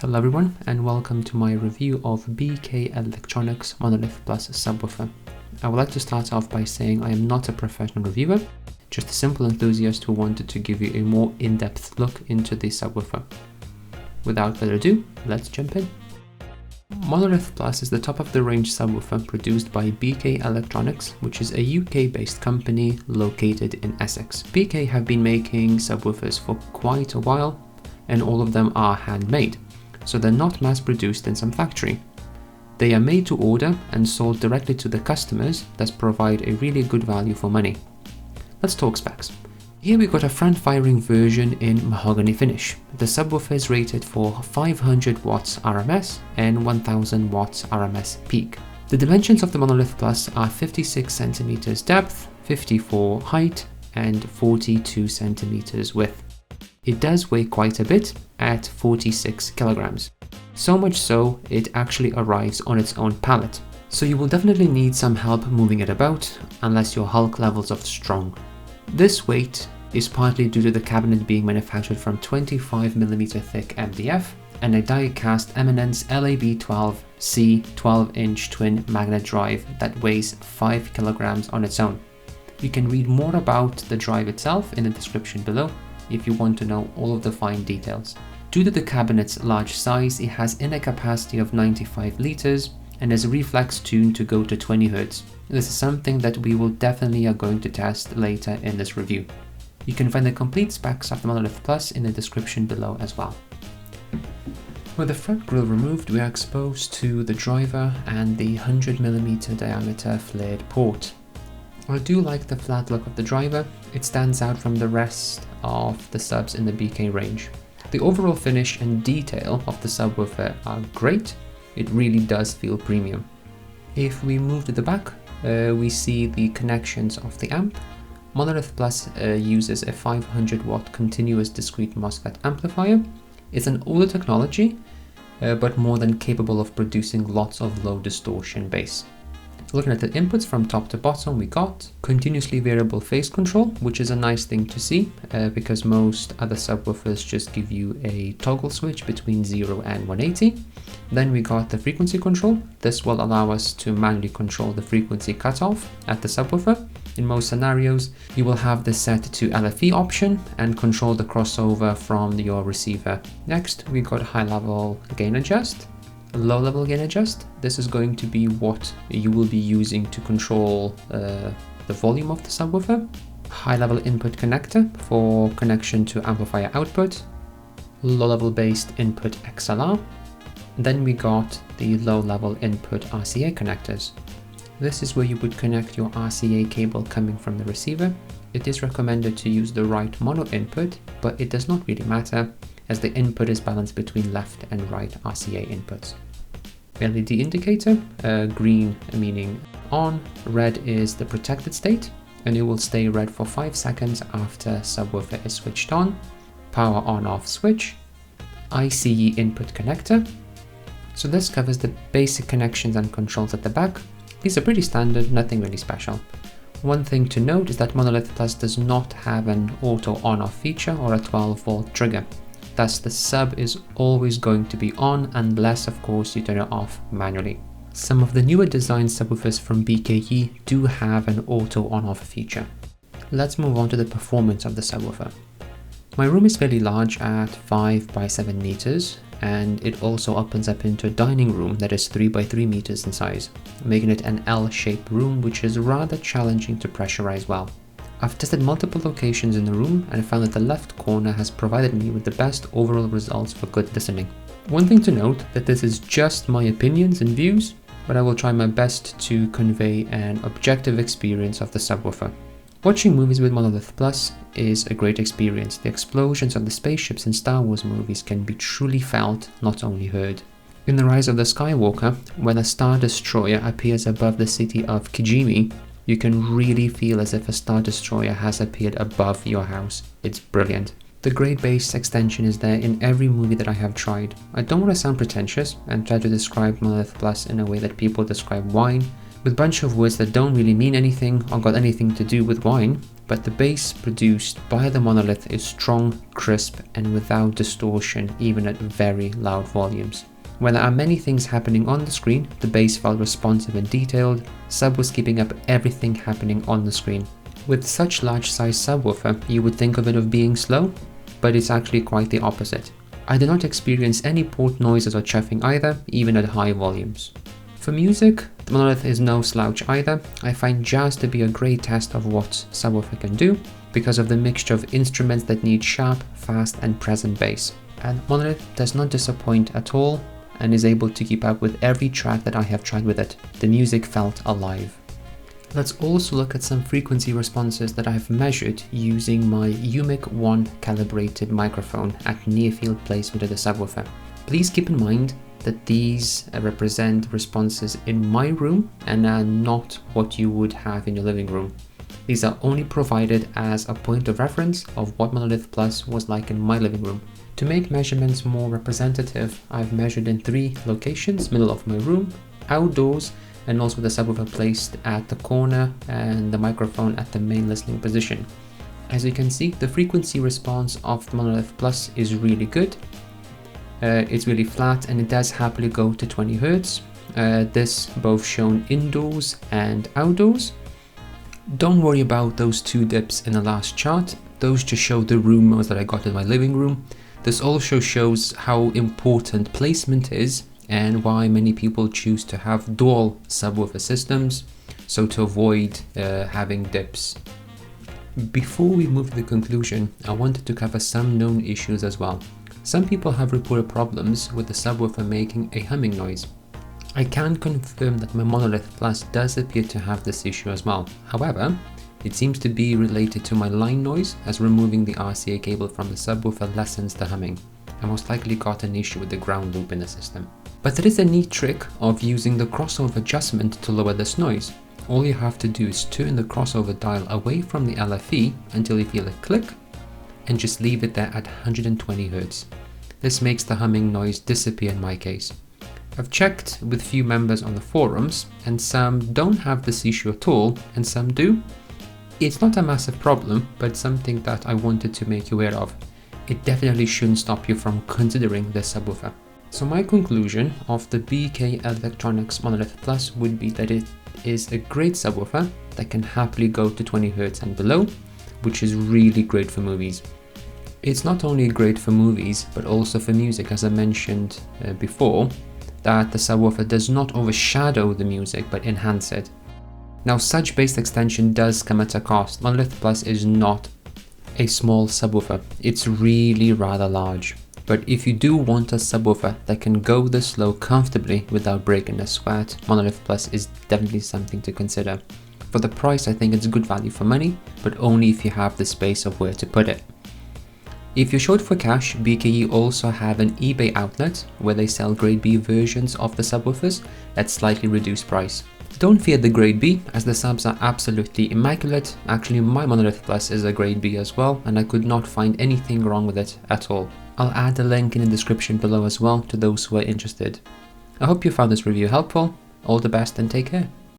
Hello everyone and welcome to my review of BK Electronics Monolith Plus subwoofer. I would like to start off by saying I am not a professional reviewer, just a simple enthusiast who wanted to give you a more in-depth look into the subwoofer. Without further ado, let's jump in. Monolith Plus is the top-of-the-range subwoofer produced by BK Electronics, which is a UK-based company located in Essex. BK have been making subwoofers for quite a while, and all of them are handmade, so they're not mass-produced in some factory. They are made to order and sold directly to the customers, thus provide a really good value for money. Let's talk specs. Here we got a front-firing version in mahogany finish. The subwoofer is rated for 500 watts RMS and 1000 watts RMS peak. The dimensions of the Monolith Plus are 56 centimeters depth, 54 height, and 42 centimeters width. It does weigh quite a bit at 46 kilograms. So much so, it actually arrives on its own pallet. So you will definitely need some help moving it about, unless your Hulk levels are strong. This weight is partly due to the cabinet being manufactured from 25mm thick MDF and a die-cast Eminence LAB12C 12-inch twin magnet drive that weighs 5 kilograms on its own. You can read more about the drive itself in the description below if you want to know all of the fine details. Due to the cabinet's large size, it has inner capacity of 95 liters and is reflex tuned to go to 20 Hz. This is something that we will definitely are going to test later in this review. You can find the complete specs of the Monolith Plus in the description below as well. With the front grille removed, we are exposed to the driver and the 100mm diameter flared port. I do like the flat look of the driver. It stands out from the rest of the subs in the BK range. The overall finish and detail of the subwoofer are great. It really does feel premium. If we move to the back, we see the connections of the amp. Monolith Plus uses a 500 watt continuous discrete MOSFET amplifier. It's an older technology, but more than capable of producing lots of low distortion bass. Looking at the inputs from top to bottom, we got continuously variable phase control, which is a nice thing to see because most other subwoofers just give you a toggle switch between 0 and 180. Then we got the frequency control. This will allow us to manually control the frequency cutoff at the subwoofer. In most scenarios, you will have this set to LFE option and control the crossover from your receiver. Next, we got high level gain adjust. Low level gain adjust. This is going to be what you will be using to control the volume of the subwoofer. High level input connector for connection to amplifier output. Low level based input XLR. Then we got the low level input RCA connectors. This is where you would connect your RCA cable coming from the receiver. It is recommended to use the right mono input, but it does not really matter as the input is balanced between left and right RCA inputs. LED indicator, green meaning on, red is the protected state, and it will stay red for 5 seconds after subwoofer is switched on. Power on-off switch, ICE input connector. So this covers the basic connections and controls at the back. These are pretty standard, nothing really special. One thing to note is that Monolith Plus does not have an auto on-off feature or a 12-volt trigger. Thus, the sub is always going to be on unless, of course, you turn it off manually. Some of the newer design subwoofers from BKE do have an auto on-off feature. Let's move on to the performance of the subwoofer. My room is fairly large at 5 by 7 meters, and it also opens up into a dining room that is 3 by 3 meters in size, making it an L-shaped room which is rather challenging to pressurize well. I've tested multiple locations in the room and found that the left corner has provided me with the best overall results for good listening. One thing to note that this is just my opinions and views, but I will try my best to convey an objective experience of the subwoofer. Watching movies with Monolith Plus is a great experience. The explosions of the spaceships in Star Wars movies can be truly felt, not only heard. In The Rise of the Skywalker, when a Star Destroyer appears above the city of Kijimi, you can really feel as if a Star Destroyer has appeared above your house. It's brilliant. The great bass extension is there in every movie that I have tried. I don't want to sound pretentious and try to describe Monolith Plus in a way that people describe wine, with a bunch of words that don't really mean anything or got anything to do with wine, but the bass produced by the Monolith is strong, crisp, and without distortion, even at very loud volumes. When there are many things happening on the screen, the bass felt responsive and detailed. Sub was keeping up everything happening on the screen. With such large size subwoofer, you would think of it as being slow, but it's actually quite the opposite. I did not experience any port noises or chuffing either, even at high volumes. For music, the Monolith is no slouch either. I find jazz to be a great test of what subwoofer can do because of the mixture of instruments that need sharp, fast, and present bass. And Monolith does not disappoint at all and is able to keep up with every track that I have tried with it. The music felt alive. Let's also look at some frequency responses that I have measured using my UMIC 1 calibrated microphone at near field placement of the subwoofer. Please keep in mind that these represent responses in my room and are not what you would have in your living room. These are only provided as a point of reference of what Monolith Plus was like in my living room. To make measurements more representative, I've measured in 3 locations: middle of my room, outdoors, and also the subwoofer placed at the corner and the microphone at the main listening position. As you can see, the frequency response of the Monolith Plus is really good. It's really flat and it does happily go to 20 Hz. This both shown indoors and outdoors. Don't worry about those 2 dips in the last chart. Those just show the rumors that I got in my living room. This also shows how important placement is and why many people choose to have dual subwoofer systems, so to avoid having dips. Before we move to the conclusion, I wanted to cover some known issues as well. Some people have reported problems with the subwoofer making a humming noise. I can confirm that my Monolith Plus does appear to have this issue as well. However, it seems to be related to my line noise, as removing the RCA cable from the subwoofer lessens the humming. I most likely got an issue with the ground loop in the system. But there is a neat trick of using the crossover adjustment to lower this noise. All you have to do is turn the crossover dial away from the LFE until you feel a click, and just leave it there at 120 Hz. This makes the humming noise disappear in my case. I've checked with few members on the forums, and some don't have this issue at all, and some do. It's not a massive problem, but something that I wanted to make you aware of. It definitely shouldn't stop you from considering this subwoofer. So my conclusion of the BK Electronics Monolith Plus would be that it is a great subwoofer that can happily go to 20 Hz and below, which is really great for movies. It's not only great for movies, but also for music, as I mentioned before, that the subwoofer does not overshadow the music, but enhance it. Now, such bass extension does come at a cost. Monolith Plus is not a small subwoofer, it's really rather large. But if you do want a subwoofer that can go this low comfortably without breaking a sweat, Monolith Plus is definitely something to consider. For the price, I think it's good value for money, but only if you have the space of where to put it. If you're short for cash, BKE also have an eBay outlet where they sell grade B versions of the subwoofers at slightly reduced price. Don't fear the grade B, as the subs are absolutely immaculate. Actually, my Monolith Plus is a grade B as well, and I could not find anything wrong with it at all. I'll add a link in the description below as well to those who are interested. I hope you found this review helpful. All the best and take care.